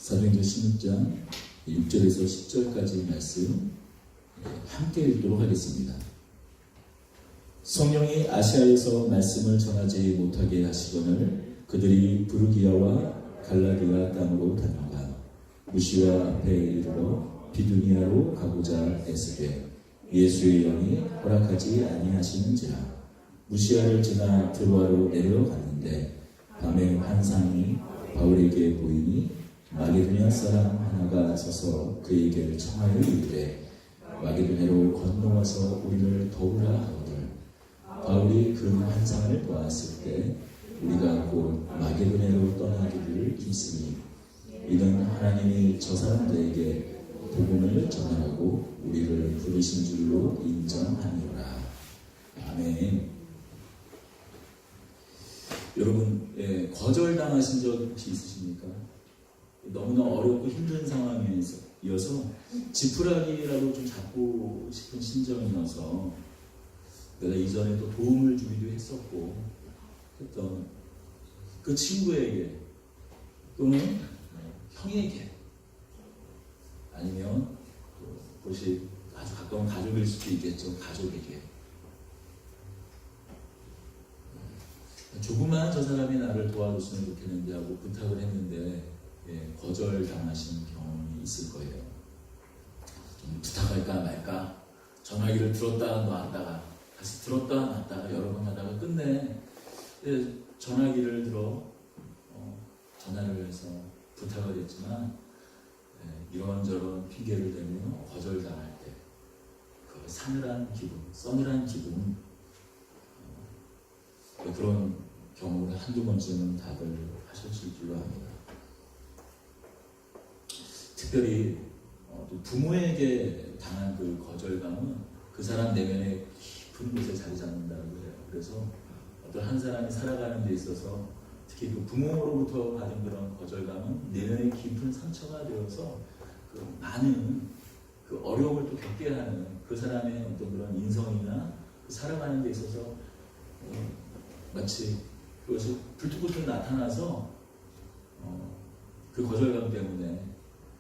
사도행전 16장 6절에서 10절까지 말씀 함께 읽도록 하겠습니다. 성령이 아시아에서 말씀을 전하지 못하게 하시거늘 그들이 부르기아와 갈라디아 땅으로 다녀가 무시와 앞에 이르러 비두니아로 가고자 애쓰되 예수의 영이 허락하지 아니하시는지라. 무시아를 지나 드로아로 내려갔는데 밤에 환상이 바울에게 보이니 마게도냐 사람 하나가 서서 그에게 청하여 이르되 마게도냐로 건너와서 우리를 도우라 하거늘. 바울이 그 환상을 보았을 때 우리가 곧 마게도냐로 떠나기를 힘쓰니 이는 하나님이 저 사람들에게 복음을 전하라고 우리를 부르신 줄로 인정하니라. 아멘. 여러분, 거절당하신 적 혹시 있으십니까? 너무나 어렵고 힘든 상황이어서 지푸라기라도 좀 잡고 싶은 심정이어서 내가 이전에 또 도움을 주기도 했었고 했던 그 친구에게 또는 형에게 아니면 그것이 아주 가까운 가족일 수도 있겠죠. 가족에게 조금만 저 사람이 나를 도와줬으면 좋겠는데 하고 부탁을 했는데 거절당하신 경험이 있을 거예요. 좀 부탁할까 말까 전화기를 들었다 놨다가 다시 들었다 놨다가 여러 번 하다가 끝내 전화기를 들어 전화를 해서 부탁을 했지만 이런저런 핑계를 대며 거절당할 때 그 싸늘한 기분 그런 경험을 한두 번쯤은 다들 하셨을 줄로 압니다. 특별히 또 부모에게 당한 그 거절감은 그 사람 내면에 깊은 곳에 자리 잡는다고 해요. 그래서 어떤 한 사람이 살아가는 데 있어서 특히 그 부모로부터 받은 그런 거절감은 내면에 깊은 상처가 되어서 그 많은 그 어려움을 또 겪게 하는 그 사람의 어떤 그런 인성이나 그 살아가는 데 있어서 마치 그것이 불쑥불쑥 나타나서 그 거절감 때문에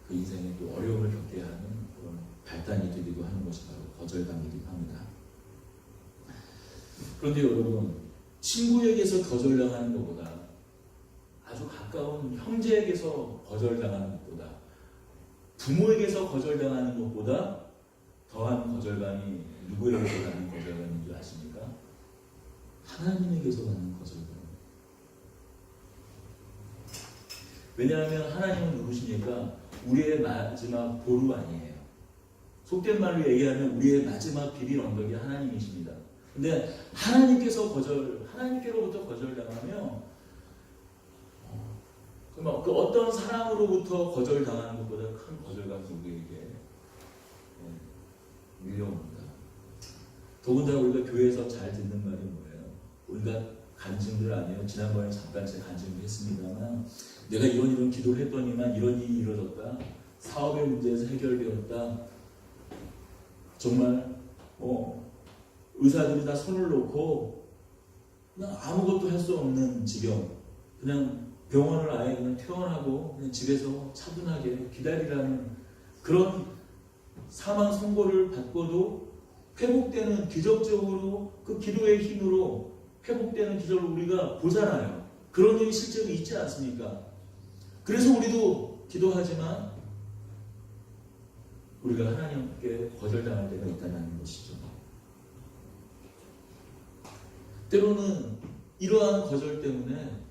그 인생에 또 어려움을 겪게 하는 그런 발단이 되기도 하는 것이 바로 거절감이기도 합니다. 그런데 여러분, 친구에게서 거절당하는 것보다 아주 가까운 형제에게서 거절당하는 것보다 부모에게서 거절당하는 것보다 더한 거절감이 누구에게서 나는 거절감인 줄 아십니까? 하나님에게서 나는 거절감. 왜냐하면 하나님은 누구시니까 우리의 마지막 보루 아니에요. 속된 말로 얘기하면 우리의 마지막 비빌 언덕이 하나님이십니다. 근데 하나님께로부터 거절당하면 그 어떤 사람으로부터 거절당하는 것보다 큰 거절감이 우리에게 밀려옵니다. 더군다나 우리가 교회에서 잘 듣는 말이 뭐예요? 우리가 간증들 아니에요. 지난번에 잠깐 제가 간증을 했습니다만 내가 이런 기도를 했더니만 이런 일이 이루어졌다. 사업의 문제에서 해결되었다. 정말 의사들이 다 손을 놓고 그냥 아무것도 할 수 없는 지경, 그냥 병원을 아예 그냥 퇴원하고 그냥 집에서 차분하게 기다리라는 그런 사망 선고를 받고도 회복되는, 기적적으로 그 기도의 힘으로 회복되는 기적을 우리가 보잖아요. 그런 일이 실제로 있지 않습니까? 그래서 우리도 기도하지만 우리가 하나님께 거절당할 때가 있다는 것이죠. 때로는 이러한 거절 때문에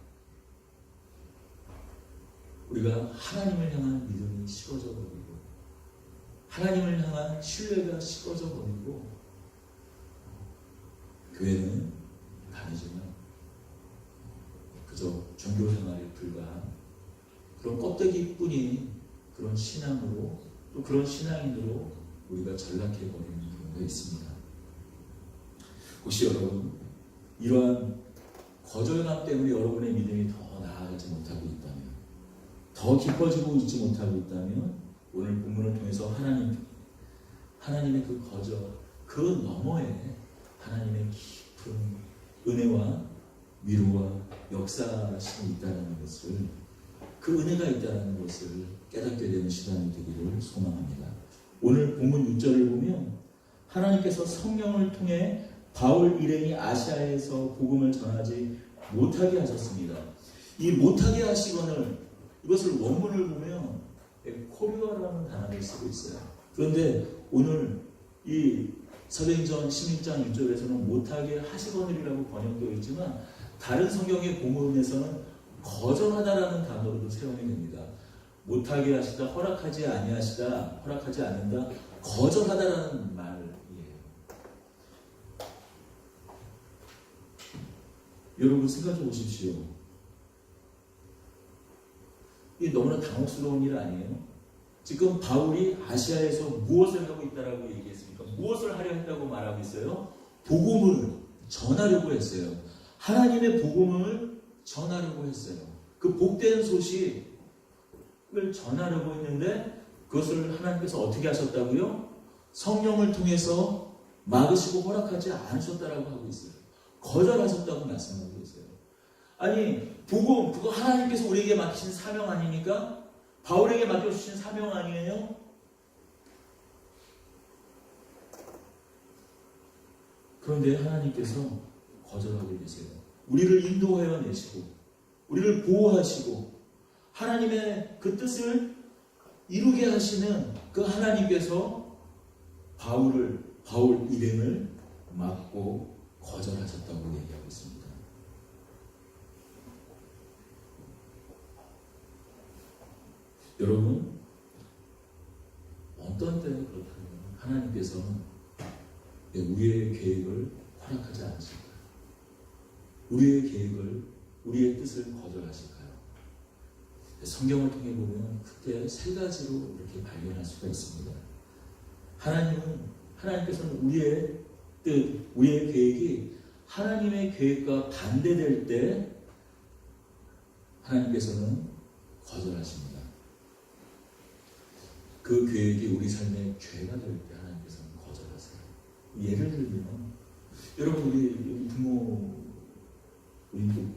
우리가 하나님을 향한 믿음이 식어져 버리고 하나님을 향한 신뢰가 식어져 버리고 교회는 다니지만 그저 종교생활에 불과한 그런 껍데기뿐인 그런 신앙으로 또 그런 신앙인으로 우리가 전락해버리는 경우가 있습니다. 혹시 여러분 이러한 거절감 때문에 여러분의 믿음이 더 나아가지 못하고 있다면, 더 깊어지고 있지 못하고 있다면 오늘 본문을 통해서 하나님의 그 거절, 그 너머에 하나님의 깊은 은혜와 위로와 역사심이 있다는 것을 그 은혜가 있다는 것을 깨닫게 되는 시간이 되기를 소망합니다. 오늘 본문 6절을 보면 하나님께서 성령을 통해 바울 일행이 아시아에서 복음을 전하지 못하게 하셨습니다. 이 못하게 하시거늘 이것을 원문을 보면 코리아라는 단어를 쓰고 있어요. 그런데 오늘 이 사도행전 16장 6절에서는 못하게 하시거늘이라고 번역되어 있지만 다른 성경의 본문에서는 거절하다라는 단어로도 사용이 됩니다. 못하게 하시다, 허락하지 아니하시다, 허락하지 않는다, 거절하다라는 말이에요. 여러분 생각해 보십시오. 이게 너무나 당혹스러운 일 아니에요? 지금 바울이 아시아에서 무엇을 하고 있다라고 얘기했습니까? 무엇을 하려 했다고 말하고 있어요? 복음을 전하려고 했어요. 하나님의 복음을 전하려고 했어요. 그 복된 소식을 전하려고 했는데 그것을 하나님께서 어떻게 하셨다고요? 성령을 통해서 막으시고 허락하지 않으셨다라고 하고 있어요. 거절하셨다고 말씀하고 있어요. 아니 복음 그거 하나님께서 우리에게 맡기신 사명 아닙니까? 바울에게 맡겨주신 사명 아니에요? 그런데 하나님께서 거절하고 계세요. 우리를 인도하여 내시고 우리를 보호하시고 하나님의 그 뜻을 이루게 하시는 그 하나님께서 바울 일행을 막고 거절하셨다고 얘기하고 있습니다. 여러분 어떤 때는 그렇다면 하나님께서는 우리의 계획을 허락하지 않으실까요? 우리의 계획을 우리의 뜻을 거절하실까요? 성경을 통해 보면 그때 세 가지로 이렇게 발견할 수가 있습니다. 하나님께서는 우리의 뜻, 우리의 계획이 하나님의 계획과 반대될 때 하나님께서는 거절하십니다. 그 계획이 우리 삶의 죄가 될 때 하나님께서는 거절하세요. 예를 들면 여러분 우리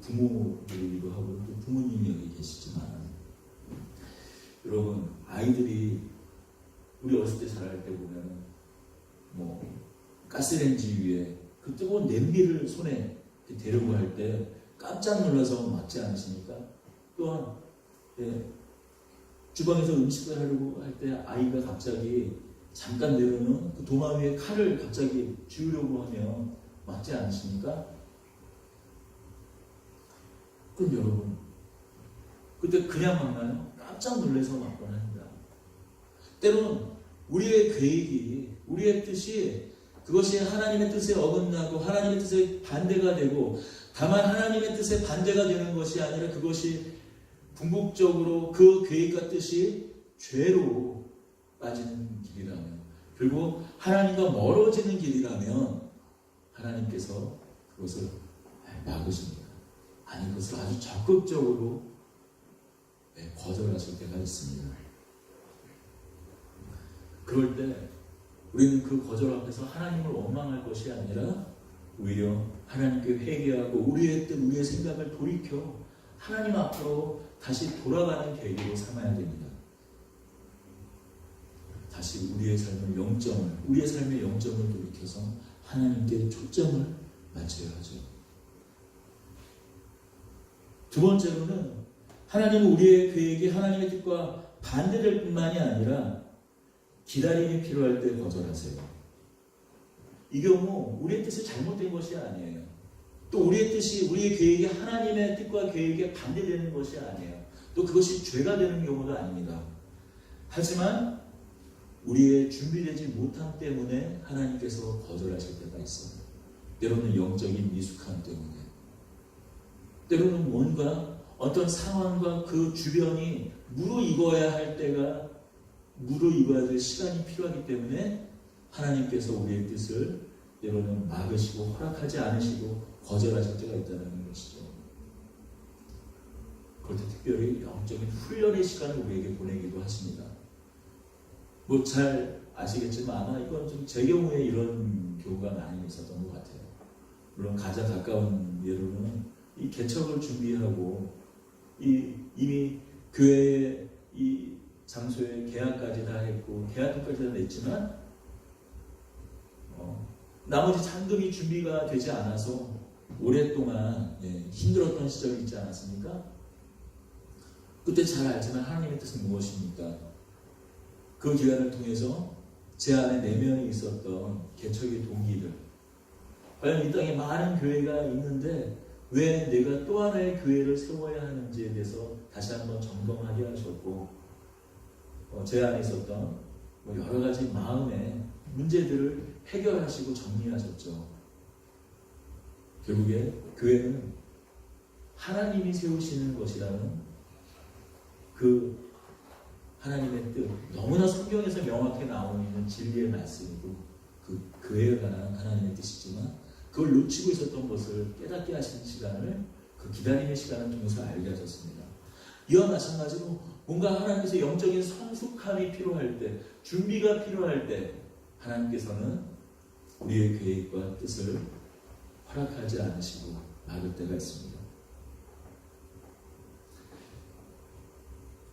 부모들이기도 하고 또 부모님이 여기 계시지만 여러분 아이들이 우리 어렸을 때 자랄 때 보면 가스레인지 위에 그 뜨거운 냄비를 손에 대려고 할 때 깜짝 놀라서 막지 않으십니까? 또한 주방에서 음식을 하려고 할 때 아이가 갑자기 잠깐 내려놓은 그 도마 위에 칼을 갑자기 쥐우려고 하면 막지 않으십니까? 그럼 여러분 그때 그냥 막나요? 깜짝 놀라서 막거나 합니다. 때로는 우리의 계획이 우리의 뜻이 그것이 하나님의 뜻에 어긋나고 하나님의 뜻에 반대가 되고 다만 하나님의 뜻에 반대가 되는 것이 아니라 그것이 궁극적으로 그 계획과 뜻이 죄로 빠지는 길이라면 그리고 하나님과 멀어지는 길이라면 하나님께서 그것을 막으십니다. 아니 그것을 아주 적극적으로 거절하실 때가 있습니다. 그럴 때 우리는 그 거절 앞에서 하나님을 원망할 것이 아니라 오히려 하나님께 회개하고 우리의 뜻, 우리의 생각을 돌이켜 하나님 앞으로 다시 돌아가는 계기로 삼아야 됩니다. 다시 우리의 삶의 영점을 돌이켜서 하나님께 초점을 맞춰야 하죠. 두 번째로는 하나님은 우리의 계획이 하나님의 뜻과 반대될 뿐만이 아니라 기다림이 필요할 때 거절하세요. 이 경우 우리의 뜻이 잘못된 것이 아니에요. 또 우리의 뜻이 우리의 계획이 하나님의 뜻과 계획에 반대되는 것이 아니에요. 또 그것이 죄가 되는 경우도 아닙니다. 하지만 우리의 준비되지 못함 때문에 하나님께서 거절하실 때가 있어요. 때로는 영적인 미숙함 때문에 때로는 뭔가 어떤 상황과 그 주변이 무르익어야 될 시간이 필요하기 때문에 하나님께서 우리의 뜻을 때로는 막으시고 허락하지 않으시고 거절하실 때가 있다는 것이죠. 그럴 때 특별히 영적인 훈련의 시간을 우리에게 보내기도 하십니다. 잘 아시겠지만 아마 이건 좀 제 경우에 이런 경우가 많이 있었던 것 같아요. 물론 가장 가까운 예로는 이 개척을 준비하고 이미 교회의 이 장소에 계약까지 다 했고 계약금까지 다 냈지만 나머지 잔금이 준비가 되지 않아서 오랫동안 힘들었던 시절이 있지 않았습니까? 그때 잘 알지만 하나님의 뜻은 무엇입니까? 그 기간을 통해서 제 안에 내면에 있었던 개척의 동기들, 과연 이 땅에 많은 교회가 있는데 왜 내가 또 하나의 교회를 세워야 하는지에 대해서 다시 한번 점검하게 하셨고, 제 안에 있었던 여러 가지 마음의 문제들을 해결하시고 정리하셨죠. 결국에 교회는 하나님이 세우시는 것이라는 그 하나님의 뜻, 너무나 성경에서 명확히 나오고 있는 진리의 말씀이고 그 교회에 관한 하나님의 뜻이지만 그걸 놓치고 있었던 것을 깨닫게 하시는 시간을, 그 기다림의 시간을 통해서 알게 하셨습니다. 이와 마찬가지로 뭔가 하나님께서 영적인 성숙함이 필요할 때, 준비가 필요할 때 하나님께서는 우리의 계획과 뜻을 허락하지 않으시고 막을 때가 있습니다.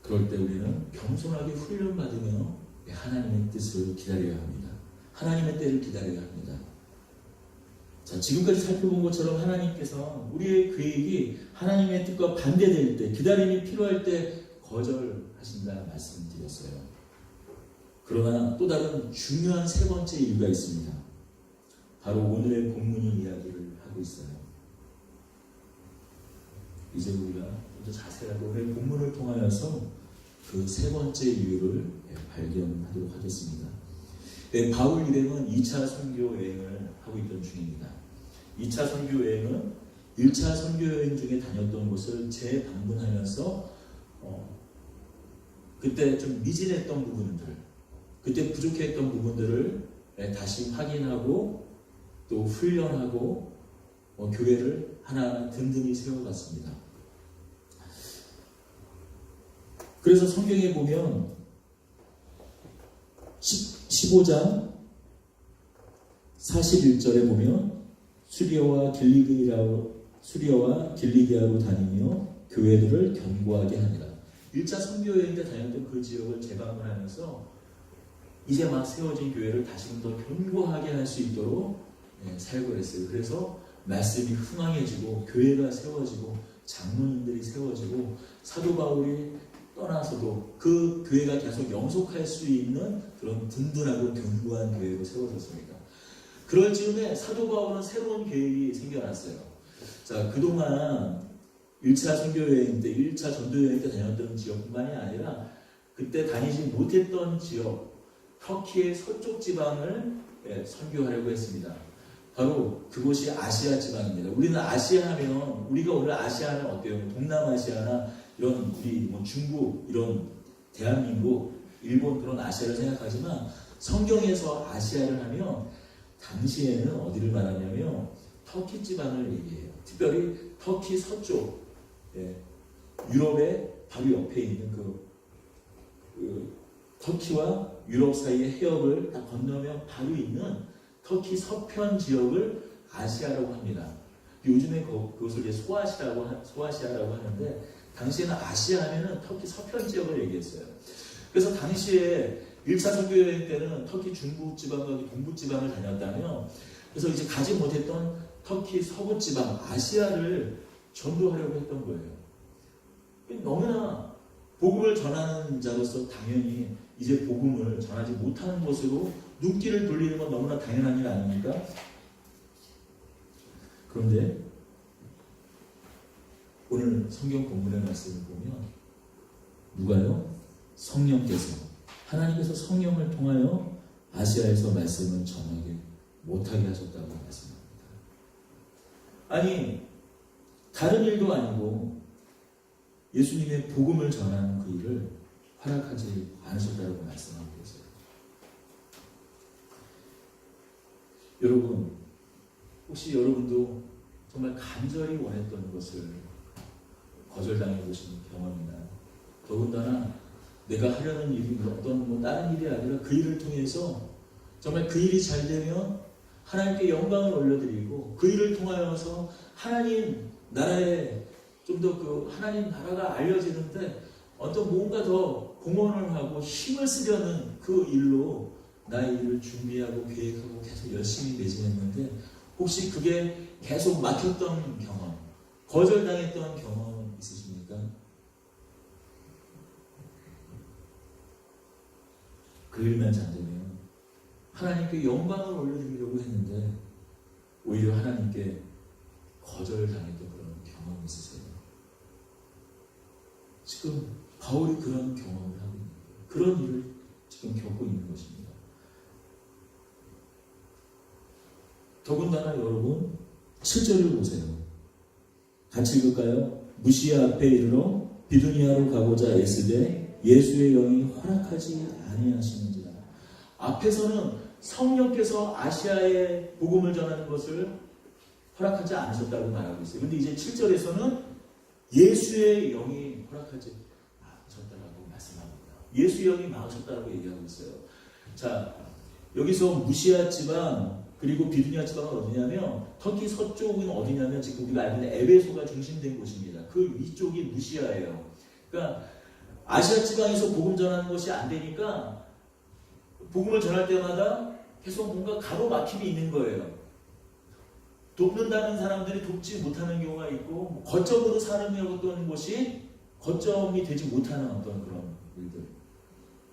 그럴 때 우리는 겸손하게 훈련받으며 하나님의 뜻을 기다려야 합니다. 하나님의 때를 기다려야 합니다. 자, 지금까지 살펴본 것처럼 하나님께서 우리의 계획이 하나님의 뜻과 반대될 때, 기다림이 필요할 때 거절하신다 말씀드렸어요. 그러나 또 다른 중요한 세 번째 이유가 있습니다. 바로 오늘의 본문이 이야기를 하고 있어요. 이제 우리가 좀 더 자세하게 오늘 본문을 통하여서 그 세 번째 이유를 발견하도록 하겠습니다. 바울 일행은 2차 선교 여행을 하고 있던 중입니다. 2차 선교 여행은 1차 선교 여행 중에 다녔던 곳을 재방문하면서 그때 좀 미진했던 부분들, 그때 부족했던 부분들을 다시 확인하고 또 훈련하고 교회를 하나하나 든든히 세워갔습니다. 그래서 성경에 보면 15장 41절에 보면 수리아와 길리기아로 다니며 교회들을 견고하게 하니라. 1차 선교 여행 때 다녔던 그 지역을 재방문하면서 이제 막 세워진 교회를 다시금 더 견고하게 할 수 있도록 살고 했어요. 그래서 말씀이 흥황해지고 교회가 세워지고 장로님들이 세워지고 사도 바울이 떠나서도 그 교회가 계속 영속할 수 있는 그런 든든하고 견고한 교회로 세워졌습니다. 그럴 즈음에 사도 바울은 새로운 계획이 생겨났어요. 자, 그동안 1차 선교여행 때, 1차 전도여행 때 다녔던 지역뿐만이 아니라 그때 다니지 못했던 지역, 터키의 서쪽 지방을 선교하려고 했습니다. 바로 그곳이 아시아 지방입니다. 우리는 아시아 하면, 우리가 오늘 아시아 하면 어때요? 동남아시아나 이런 우리 중국, 이런 대한민국, 일본 그런 아시아를 생각하지만 성경에서 아시아를 하면 당시에는 어디를 말하냐면 터키 지방을 얘기해요. 특별히 터키 서쪽, 유럽의 바로 옆에 있는 그 터키와 유럽 사이의 해협을 딱 건너면 바로 있는 터키 서편 지역을 아시아라고 합니다. 요즘에 그것을 이제 소아시아라고 하는데 당시에는 아시아 하면은 터키 서편 지역을 얘기했어요. 그래서 당시에 1차 선교 여행 때는 터키 중부 지방과 동부 지방을 다녔다면, 그래서 이제 가지 못했던 터키 서부 지방 아시아를 전도하려고 했던 거예요. 너무나 복음을 전하는 자로서 당연히 이제 복음을 전하지 못하는 곳으로 눈길을 돌리는 건 너무나 당연한 일 아닙니까? 그런데 오늘 성경 본문의 말씀을 보면 누가요? 성령께서, 하나님께서 성령을 통하여 아시아에서 말씀을 전하게 못하게 하셨다고 말씀합니다. 아니, 다른 일도 아니고 예수님의 복음을 전하는 그 일을 허락하지 않으셨다고 말씀하고 계세요. 여러분, 혹시 여러분도 정말 간절히 원했던 것을 거절당해 보신 경험이나, 더군다나 내가 하려는 일이 어떤 다른 일이 아니라 그 일을 통해서 정말 그 일이 잘 되면 하나님께 영광을 올려드리고 그 일을 통하여서 하나님 나라에 좀 더 그 하나님 나라가 알려지는데 어떤 뭔가 더 공헌을 하고 힘을 쓰려는 그 일로 나의 일을 준비하고 계획하고 계속 열심히 매진했는데 혹시 그게 계속 막혔던 경험, 거절당했던 경험 있으십니까? 그 일만 잘 되면 하나님께 영광을 올려드리려고 했는데 오히려 하나님께 거절당했던 그런 경험이 있으세요? 지금 바울이 그런 경험을 하고 있는 거예요. 그런 일을 지금 겪고 있는 것입니다. 더군다나 여러분 7절을 보세요. 같이 읽을까요? 무시아 앞에 이르러 비두니아로 가고자 애쓰되 예수의 영이 허락하지 아니하시는지라. 앞에서는 성령께서 아시아에 복음을 전하는 것을 허락하지 않으셨다고 말하고 있어요. 그런데 이제 7절에서는 예수의 영이 허락하지 않으셨다고 말씀합니다. 예수의 영이 막으셨다고 얘기하고 있어요. 자, 여기서 무시아 지방 그리고 비두니아 지방은 어디냐면 터키 서쪽은 어디냐면 지금 우리가 알고 있는 에베소가 중심된 곳입니다. 그 위쪽이 무시아예요. 그러니까 아시아 지방에서 복음 전하는 것이 안 되니까 복음을 전할 때마다 계속 뭔가 가로막힘이 있는 거예요. 돕는다는 사람들이 돕지 못하는 경우가 있고 거점으로 사는 것이 거점이 되지 못하는 어떤 그런 일들.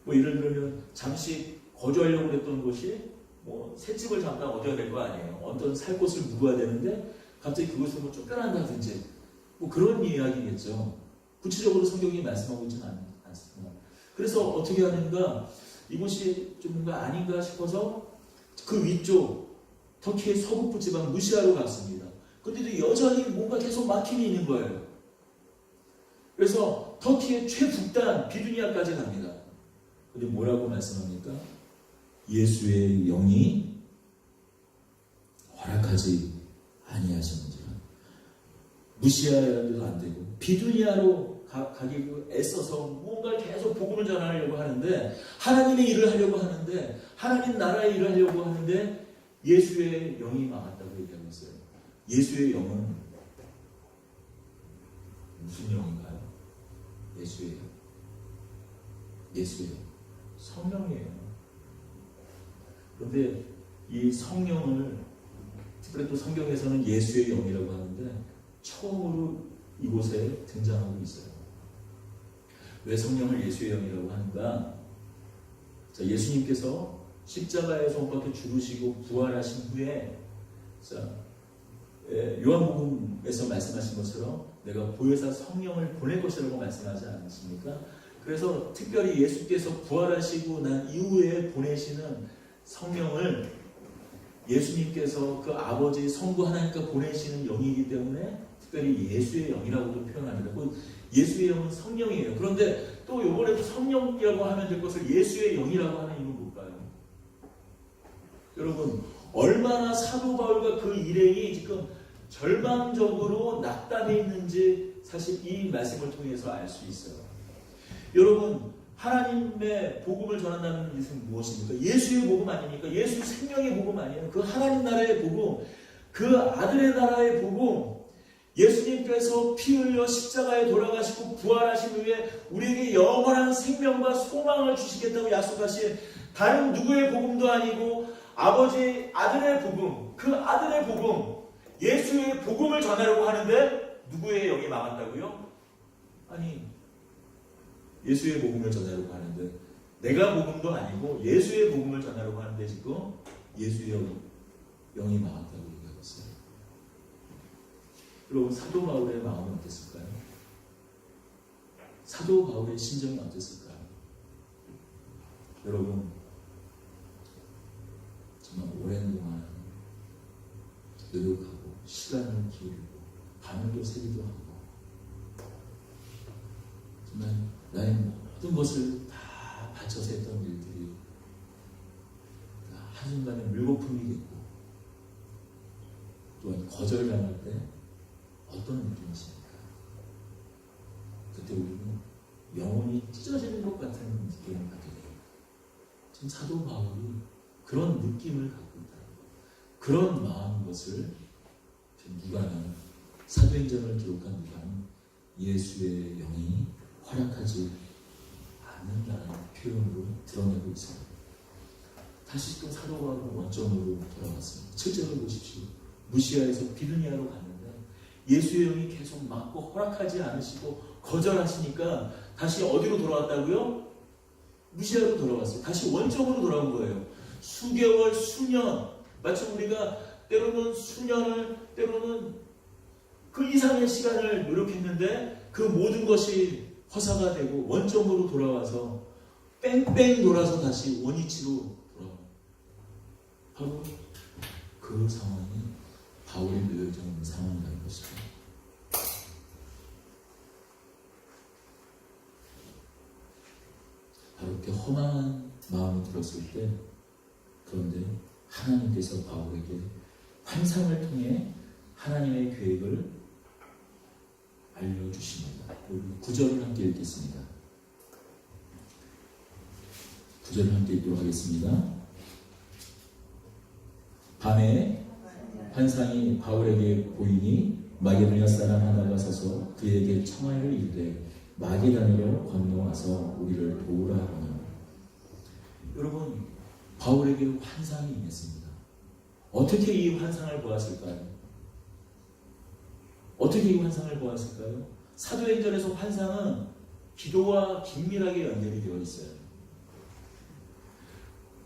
뭐 예를 들면 잠시 거주하려고 했던 곳이 뭐 새집을 잠깐 얻어야 될 거 아니에요. 어떤 살 곳을 묵어야 되는데 갑자기 그것을 뭐 쫓겨난다든지 뭐 그런 이야기겠죠. 구체적으로 성경이 말씀하고 있지는 않습니다. 그래서 어떻게 하는가 이곳이 좀 뭔가 아닌가 싶어서 그 위쪽 터키의 서북부 지방 무시아로 갔습니다. 그런데도 여전히 뭔가 계속 막힘이 있는 거예요. 그래서 터키의 최북단 비두니아까지 갑니다. 그런데 뭐라고 말씀합니까? 예수의 영이 허락하지 아니하시는지라. 무시아라도 안 되고 비두니아로 가기 애써서 뭔가 계속 복음을 전하려고 하는데 하나님의 일을 하려고 하는데 하나님 나라의 일을 하려고 하는데 예수의 영이 막았다고 얘기하고 있어요. 예수의 영은 무슨 영인가요? 예수의 영. 예수의 영. 성령이에요. 그런데 이 성령을 특별히 또 성경에서는 예수의 영이라고 하는데 처음으로 이곳에 등장하고 있어요. 왜 성령을 예수의 영이라고 하는가? 자, 예수님께서 십자가에서 못 박혀 죽으시고 부활하신 후에 자, 요한복음에서 말씀하신 것처럼 내가 보혜사 성령을 보낼 것이라고 말씀하지 않으십니까? 그래서 특별히 예수께서 부활하시고 난 이후에 보내시는 성령을 예수님께서 그 아버지 성부 하나님께 보내시는 영이기 때문에 특별히 예수의 영이라고도 표현합니다. 예수의 영은 성령이에요. 그런데 또 이번에도 성령이라고 하면 될 것을 예수의 영이라고 하는 이유는 뭘까요? 여러분 얼마나 사도 바울과 그 일행이 지금 절망적으로 낙담해 있는지 사실 이 말씀을 통해서 알 수 있어요. 여러분 하나님의 복음을 전한다는 것은 무엇입니까? 예수의 복음 아닙니까? 예수 생명의 복음 아니에요? 그 하나님 나라의 복음, 그 아들의 나라의 복음, 예수님께서 피 흘려 십자가에 돌아가시고 부활하신 후에 우리에게 영원한 생명과 소망을 주시겠다고 약속하신 다른 누구의 복음도 아니고 아버지 아들의 복음, 그 아들의 복음, 예수의 복음을 전하려고 하는데 누구의 영이 막았다고요? 아니 예수의 복음을 전하려고 하는데 내가 복음도 아니고 예수의 복음을 전하려고 하는데 지금 예수의 영이 막았다고 얘기하고 있어요. 여러분 사도 바울의 마음은 어땠을까요? 사도 바울의 심정이 어땠을까요? 여러분 정말 오랜 동안 노력하고 시간을 기울이고 밤을도 새기도 하고 정말 나의 모든 것을 다 바쳐서 했던 일들이 한순간에 물거품이 됐고 또한 거절당할 때 어떤 느낌이십니까? 그때 우리는 영혼이 찢어지는 것 같은 느낌을 갖게 돼요. 지금 사도 바울이 그런 느낌을 갖고 있다는 거예요. 그런 마음 것을 누가는 사도행전을 기록한 누가는 예수의 영이 허락하지 않는다는 표현으로 드러내고 있습니다. 다시 또 사도 바울은 원점으로 돌아왔습니다. 7절을 보십시오. 무시아에서 비두니아로 갔는데 예수의 영이 계속 막고 허락하지 않으시고 거절하시니까 다시 어디로 돌아왔다고요? 무시아로 돌아왔어요. 다시 원점으로 돌아온 거예요. 수개월, 수년, 마치 우리가 때로는 수년을, 때로는 그 이상의 시간을 노력했는데 그 모든 것이 허사가 되고 원점으로 돌아와서 뺑뺑 돌아서 다시 원위치로 돌아와요. 바로 그 상황이 바울이 놓여져 있는 상황이라는 것이죠. 바로 이렇게 허망한 마음이 들었을 때, 그런데 하나님께서 바울에게 환상을 통해 하나님의 계획을 알려주십니다. 우리 9절을 함께 읽겠습니다. 9절을 함께 읽도록 하겠습니다. 밤에 환상이 바울에게 보이니 마게도냐 사람 하나가 서서 그에게 청하를 이르되 마게도냐로 건너와서 우리를 도우라 하거늘. 여러분, 바울에게 환상이 임했습니다. 어떻게 이 환상을 보았을까요? 어떻게 이 환상을 보았을까요? 사도행전에서 환상은 기도와 긴밀하게 연결이 되어 있어요.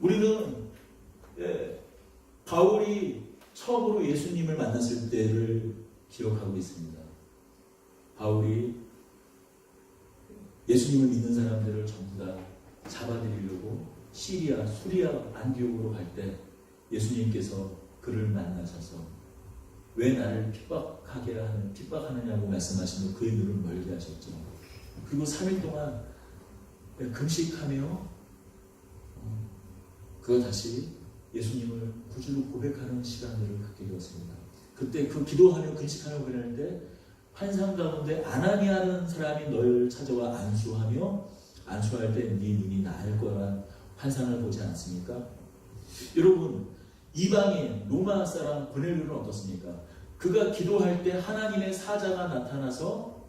우리는 바울이 처음으로 예수님을 만났을 때를 기억하고 있습니다. 바울이 예수님을 믿는 사람들을 전부 다 잡아들이려고 시리아, 수리아, 안디옥으로 갈 때 예수님께서 그를 만나셔서 왜 나를 핍박하느냐고 말씀하시며 그의 눈을 멀게 하셨죠. 그리고 3일 동안 금식하며 그가 다시 예수님을 구주로 고백하는 시간들을 갖게 되었습니다. 그때 그 기도하며 금식하며 그러는데 환상 가운데 아나니아라는 사람이 널 찾아와 안수할 때 네 눈이 나을 거란 환상을 보지 않습니까? 여러분, 이방인 로마 사람 고넬료는 어떻습니까? 그가 기도할 때 하나님의 사자가 나타나서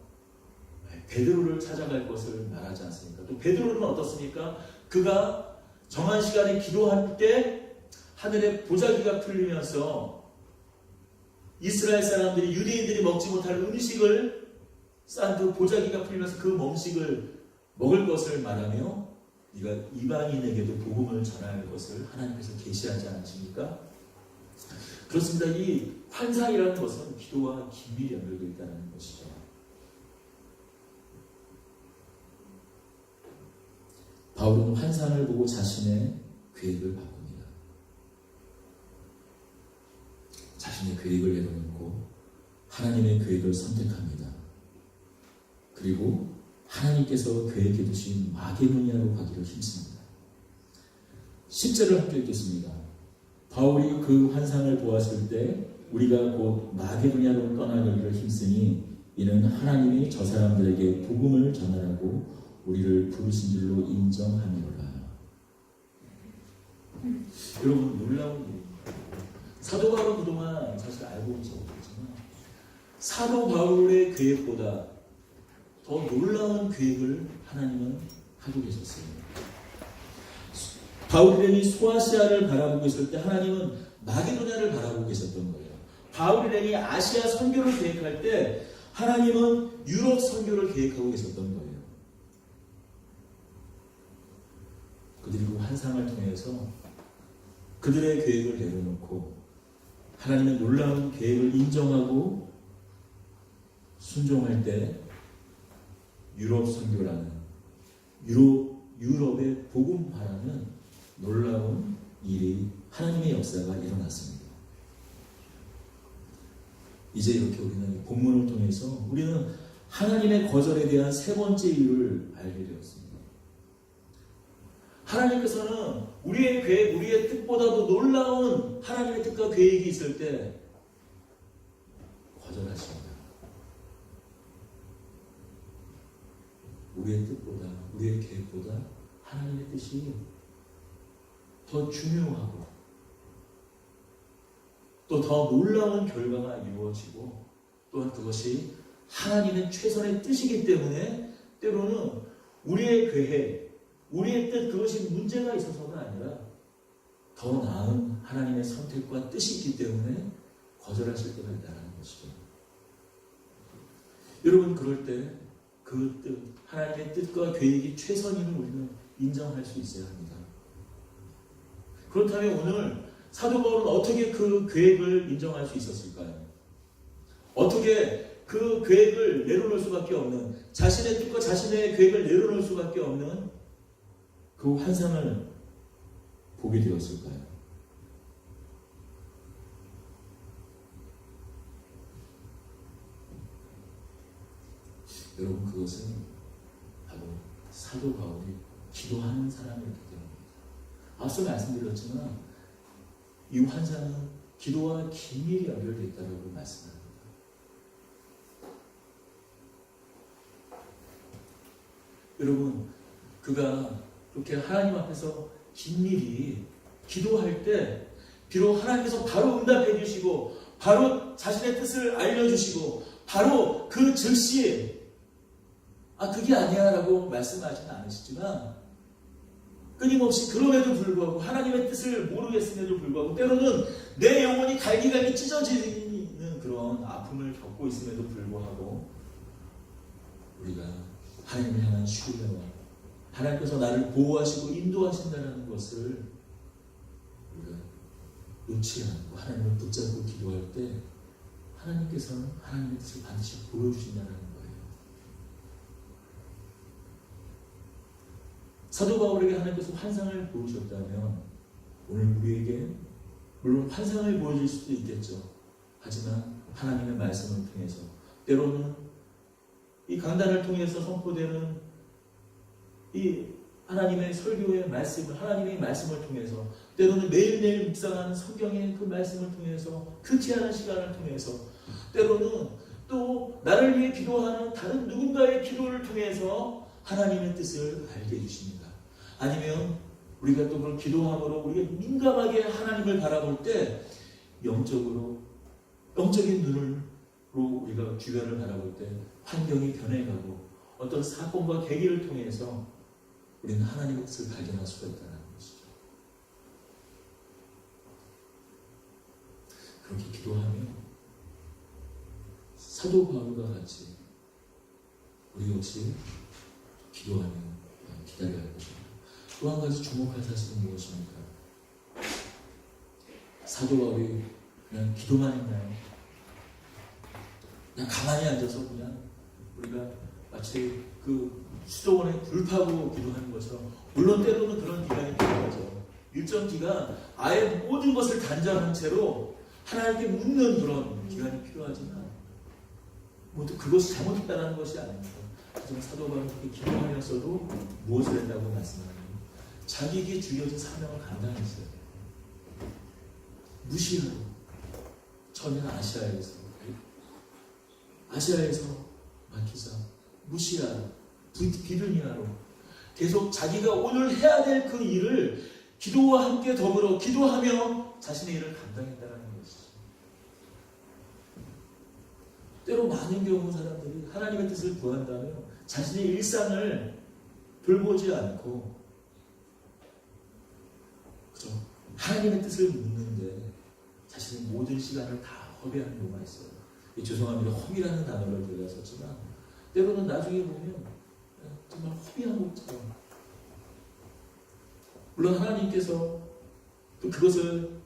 베드로를 찾아갈 것을 말하지 않습니까? 또 베드로는 어떻습니까? 그가 정한 시간에 기도할 때 하늘에 보자기가 풀리면서 이스라엘 사람들이, 유대인들이 먹지 못할 음식을 싼 그 보자기가 풀리면서 그 음식을 먹을 것을 말하며 네가 이방인에게도 복음을 전할 것을 하나님께서 계시하지 않으십니까? 그렇습니다. 이 환상이라는 것은 기도와 긴밀히 연결되어 있다는 것이죠. 바울은 환상을 보고 자신의 계획을 바꿉니다. 자신의 계획을 내려놓고 하나님의 계획을 선택합니다. 그리고 하나님께서 계획해 두신 마게도냐로 가기를 힘씁니다. 10절을 함께 읽겠습니다. 바울이 그 환상을 보았을 때 우리가 곧 마게도냐로 떠나기를 힘쓰니 이는 하나님이 저 사람들에게 복음을 전하라고 우리를 부르신 줄로 인정함이로라. 여러분, 놀라운 일입니다. 사도 바울은 그동안 사실 알고 있었지만 사도 바울의 계획보다 더 놀라운 계획을 하나님은 하고 계셨어요. 바울이 소아시아를 바라보고 있을 때 하나님은 마게도냐를 바라보고 계셨던 거예요. 바울이 아시아 선교를 계획할 때 하나님은 유럽 선교를 계획하고 계셨던 거예요. 그들이 그 환상을 통해서 그들의 계획을 내려놓고 하나님의 놀라운 계획을 인정하고 순종할 때 유럽 선교라는 유럽의 복음화라는 놀라운 일이 하나님의 역사가 일어났습니다. 이제 이렇게 우리는 본문을 통해서 우리는 하나님의 거절에 대한 세 번째 이유를 알게 되었습니다. 하나님께서는 우리의 계획, 우리의 뜻보다도 놀라운 하나님의 뜻과 계획이 있을 때 거절하십니다. 우리의 뜻보다, 우리의 계획보다 하나님의 뜻이 더 중요하고 또 더 놀라운 결과가 이루어지고 또한 그것이 하나님의 최선의 뜻이기 때문에 때로는 우리의 계획, 우리의 뜻 그것이 문제가 있어서가 아니라 더 나은 하나님의 선택과 뜻이 있기 때문에 거절하실 때가 있다는 것이죠. 여러분 그럴 때 그 뜻, 하나님의 뜻과 계획이 최선임을 우리는 인정할 수 있어야 합니다. 그렇다면 오늘 사도 바울은 어떻게 그 계획을 인정할 수 있었을까요? 어떻게 그 계획을 내려놓을 수밖에 없는, 자신의 뜻과 자신의 계획을 내려놓을 수밖에 없는 그 환상을 보게 되었을까요? 여러분 그것은 바로 사도 바울이 기도하는 사람이었기 때문입니다. 앞서 말씀드렸지만 이 환상은 기도와 긴밀히 연결되어 있다고 말씀합니다. 여러분 그가 그렇게 하나님 앞에서 긴밀히 기도할 때 비록 하나님께서 바로 응답해 주시고 바로 자신의 뜻을 알려주시고 바로 그 즉시 그게 아니야 라고 말씀하지는 않으시지만 끊임없이 그럼에도 불구하고 하나님의 뜻을 모르겠음에도 불구하고 때로는 내 영혼이 갈기갈기 찢어지는 그런 아픔을 겪고 있음에도 불구하고 우리가 하나님을 향한 신뢰와 하나님께서 나를 보호하시고 인도하신다는 것을 우리가 놓지 않고 하나님을 붙잡고 기도할 때 하나님께서는 하나님의 뜻을 반드시 보여주신다는 거예요. 사도 바울에게 하나님께서 환상을 보여주셨다면 오늘 우리에게 물론 환상을 보여줄 수도 있겠죠. 하지만 하나님의 말씀을 통해서 때로는 이 강단을 통해서 선포되는 이 하나님의 설교의 말씀을 하나님의 말씀을 통해서 때로는 매일매일 묵상하는 성경의 그 말씀을 통해서 큐티하는 시간을 통해서 때로는 또 나를 위해 기도하는 다른 누군가의 기도를 통해서 하나님의 뜻을 알게 해주십니다. 아니면 우리가 또 그런 기도함으로 우리가 민감하게 하나님을 바라볼 때 영적인 눈으로 우리가 주변을 바라볼 때 환경이 변해가고 어떤 사건과 계기를 통해서 우리는 하나님의 뜻을 발견할 수가 있다는 것이죠. 그렇게 기도하며 사도 바울과 같이 우리 역시 기도하며 기다려야 합니다. 또 한 가지 주목할 사실은 무엇입니까? 사도 바울이 그냥 기도만 했나요? 그냥 가만히 앉아서 그냥 우리가 마치 그 수도원에 불 파고 기도하는 것처럼 물론 때로는 그런 기간이 필요하죠. 일정 기간 아예 모든 것을 단절한 채로 하나님께 묻는 그런 기간이 필요하지만 모두 그것이 잘못했다는 것이 아닙니다. 하지만 사도 바울은 그렇게 기도하면서도 무엇을 했다고 말씀하나요? 자기에게 주어진 사명을 감당했어요. 무시하고 전혀 아시아에서 막히자 무시하고 비르니아로 계속 자기가 오늘 해야 될 그 일을 기도와 함께 더불어 기도하며 자신의 일을 감당했다는 것이죠. 때로 많은 경우 사람들이 하나님의 뜻을 구한다며 자신의 일상을 돌보지 않고 그죠? 하나님의 뜻을 묻는데 자신의 모든 시간을 다 허비하는 경우가 있어요. 죄송합니다. 허비라는 단어를 제가 썼지만 때로는 나중에 보면 정말 허비한 것처럼 물론 하나님께서 또 그것을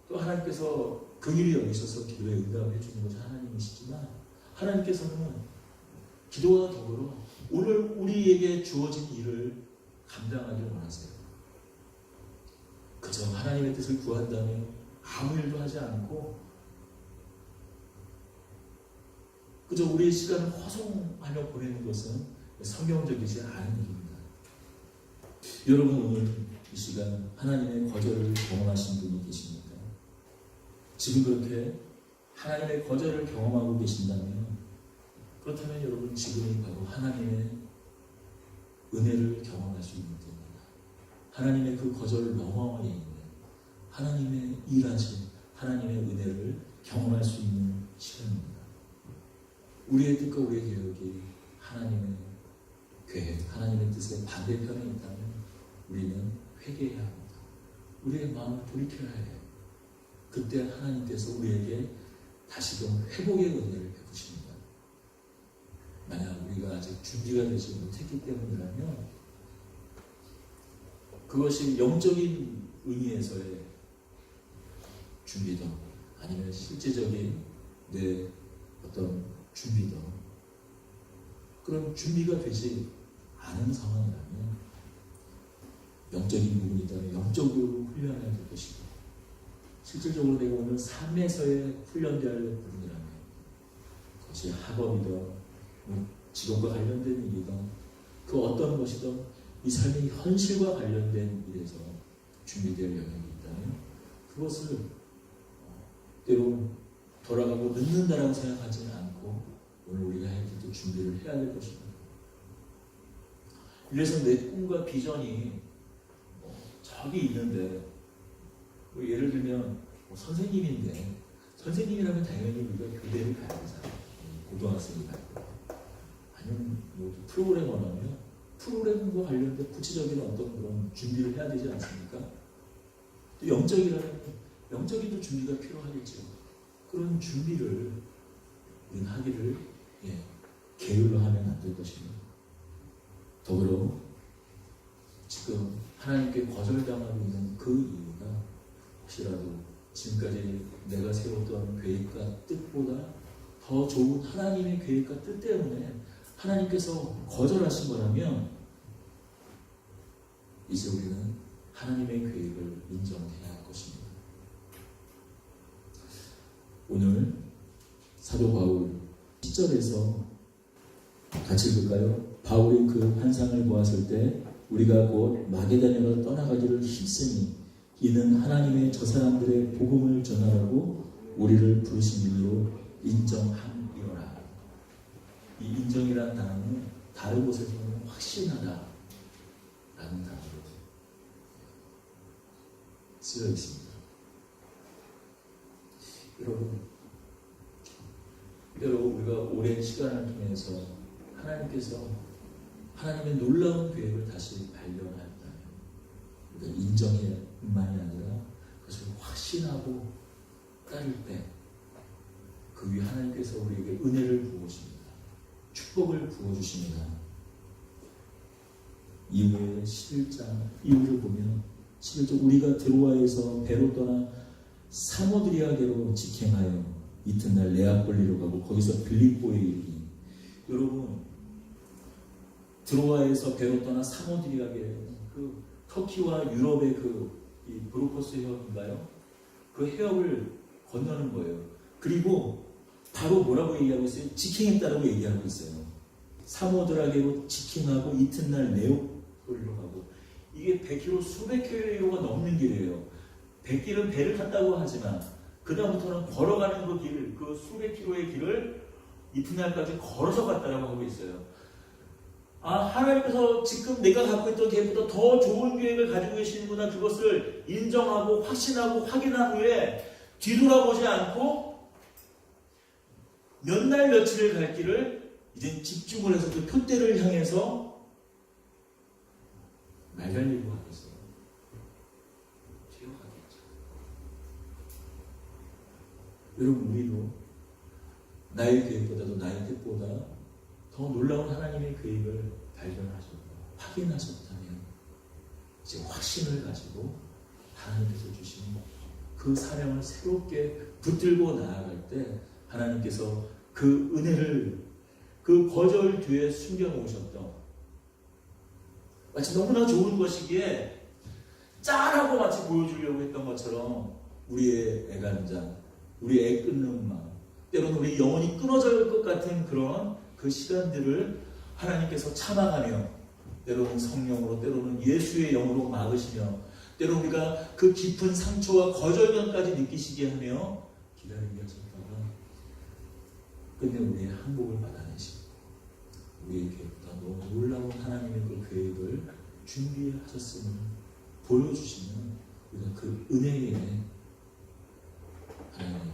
또 하나님께서 긍휼히 여기셔서 기도에 응답을 해주는 것이 하나님이시지만 하나님께서는 기도와 더불어 오늘 우리에게 주어진 일을 감당하기를 원하세요. 그저 하나님의 뜻을 구한다면 아무 일도 하지 않고 그저 우리의 시간을 허송하며 보내는 것은 성경적이지 않은 일입니다. 여러분 오늘 이 시간 하나님의 거절을 경험하신 분이 계십니까? 지금 그렇게 하나님의 거절을 경험하고 계신다면 그렇다면 여러분 지금이 바로 하나님의 은혜를 경험할 수 있는 때입니다. 하나님의 그 거절을 너머에 있는 하나님의 일하신 하나님의 은혜를 경험할 수 있는 시간입니다. 우리의 뜻과 우리의 계획이 하나님의 반대편에 있다면 우리는 회개해야 합니다. 우리의 마음을 돌이켜야 해요. 그때 하나님께서 우리에게 다시금 회복의 은혜를 베푸십니다. 만약 우리가 아직 준비가 되지 못했기 때문이라면 그것이 영적인 의미에서의 준비든 아니면 실제적인 내 어떤 준비든 그런 준비가 되지 않은 상황이라면 영적인 부분이든 영적으로 훈련해야 될 것이고 실질적으로 내가 오늘 삶에서의 훈련되어야 할 부분이라면 그것이 학업이든 직업과 관련된 일이든 그 어떤 것이든 이 삶의 현실과 관련된 일에서 준비될 영역이 있다면 그것을 때로 돌아가고 늦는다라고 생각하지 않고 오늘 우리가 해야 될 준비를 해야 될 것입니다. 그래서 내 꿈과 비전이 저기 있는데 예를 들면 선생님인데 선생님이라면 당연히 우리가 교대를 가야 되잖아요. 고등학생이 가고 아니면 프로그래머라면 프로그래밍과 관련된 구체적인 어떤 그런 준비를 해야 되지 않습니까? 또 영적이라면 영적인 또 준비가 필요하겠죠. 그런 준비를 우리는 하기를 게을러 하면 안 될 것입니다. 더불어 지금 하나님께 거절당하고 있는 그 이유가 혹시라도 지금까지 내가 세웠던 계획과 뜻보다 더 좋은 하나님의 계획과 뜻 때문에 하나님께서 거절하신 거라면 이제 우리는 하나님의 계획을 인정해야 할 것입니다. 오늘 사도 바울 10절에서 같이 읽을까요? 바울이 그 환상을 보았을 때 우리가 곧 마게도냐로 떠나가기를 힘쓰니 이는 하나님의 저 사람들의 복음을 전하라고 우리를 부르신 일로 인정함이로라. 이 인정이라는 단어는 다른 곳에서는 확신하다 라는 단어로 쓰여 있습니다. 여러분 우리가 오랜 시간을 통해서 하나님께서 하나님의 놀라운 계획을 다시 발견하였다면 우리가 인정뿐만이 아니라 그것을 확신하고 따를 때 그 위에 하나님께서 우리에게 은혜를 부어주십니다. 축복을 부어주십니다. 이후에 11장 이후를 보면 11절 우리가 드로아에서 배로 떠나 사모드리아게로 직행하여 이튿날 네아폴리로 가고 거기서 빌립보에 이르니 여러분 드로아에서 배로 떠나 사모드리아게 그 터키와 유럽의 이 브로커스 해협인가요? 그 해협을 건너는 거예요. 그리고 바로 뭐라고 얘기하고 있어요? 직행했다라고 얘기하고 있어요. 사모드라게로 직행하고 이튿날 네아폴리로 가고 이게 100km 수백 킬로가 넘는 길이에요. 100길은 배를 탔다고 하지만 그 다음부터는 걸어가는 그 길, 그 수백 킬로의 길을 이튿날까지 걸어서 갔다라고 하고 있어요. 하나님께서 지금 내가 갖고 있던 계획보다 더 좋은 계획을 가지고 계시는구나. 그것을 인정하고 확신하고 확인한 후에 뒤돌아보지 않고 몇 날 며칠을 갈 길을 이제 집중을 해서 그 표대를 향해서 말 달리고 하겠어요. 기억하겠죠. 여러분 우리도 나의 계획보다도 나의 뜻보다 더 놀라운 하나님의 계획을 발견하셨고 확인하셨다면 이제 확신을 가지고 하나님께서 주신 그 사명을 새롭게 붙들고 나아갈 때 하나님께서 그 은혜를 그 거절 뒤에 숨겨놓으셨던 마치 너무나 좋은 것이기에 짠하고 마치 보여주려고 했던 것처럼 우리의 애간장, 우리의 애 끊는 마음 때로는 우리 영혼이 끊어질 것 같은 그런 그 시간들을 하나님께서 참아가며 때로는 성령으로 때로는 예수의 영으로 막으시며 때로는 우리가 그 깊은 상처와 거절감까지 느끼시게 하며 기다리게 하셨다가 끝내 우리의 항복을 받아내시고 우리의 계획보다 너무 놀라운 하나님의 그 계획을 준비하셨음을 보여주시면 우리가 그 은혜에 하나님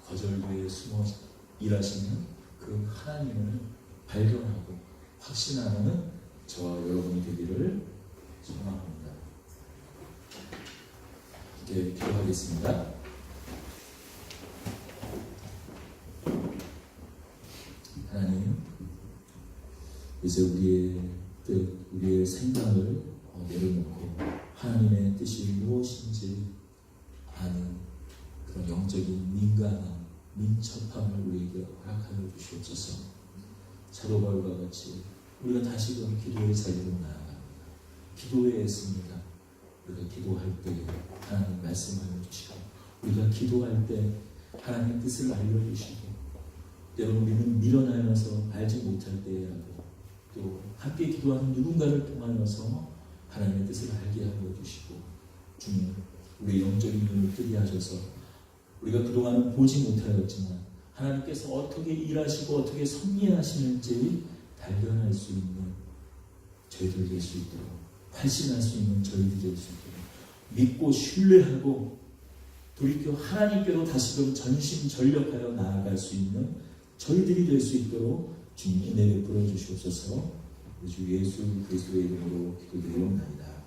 거절교에 숨어 일하시는 그 하나님을 발견하고 확신하는 저와 여러분이 되기를 소망합니다. 이제 기도하겠습니다. 하나님, 이제 우리의 뜻, 우리의 생각을 내려놓고 하나님의 뜻이 무엇인지 아는 그런 영적인 민감함, 민첩함을 우리에게 허락하여 주시옵소서. 사도 바울과 같이 우리가 다시금 기도의 자리로 나아갑니다. 기도에 애씁니다. 우리가 기도할 때 하나님 말씀하여 주시고, 우리가 기도할 때 하나님의 뜻을 알려주시고, 때로는 우리는 밀어나여서 알지 못할 때라도 또 함께 기도하는 누군가를 통하여서 하나님의 뜻을 알게 하여 주시고, 주님, 우리의 영적인 눈을 뜨게 하셔서 우리가 그동안은 보지 못하였지만 하나님께서 어떻게 일하시고 어떻게 섭리하시는지 발견할 수 있는 저희들 될 수 있도록, 확신할 수 있는 저희들 될 수 있도록, 믿고 신뢰하고 돌이켜 하나님께로 다시금 전심전력하여 나아갈 수 있는 저희들이 될 수 있도록 주님 은혜 베풀어 주시옵소서. 우리 주 예수 그리스도의 이름으로 기도드리옵나이다.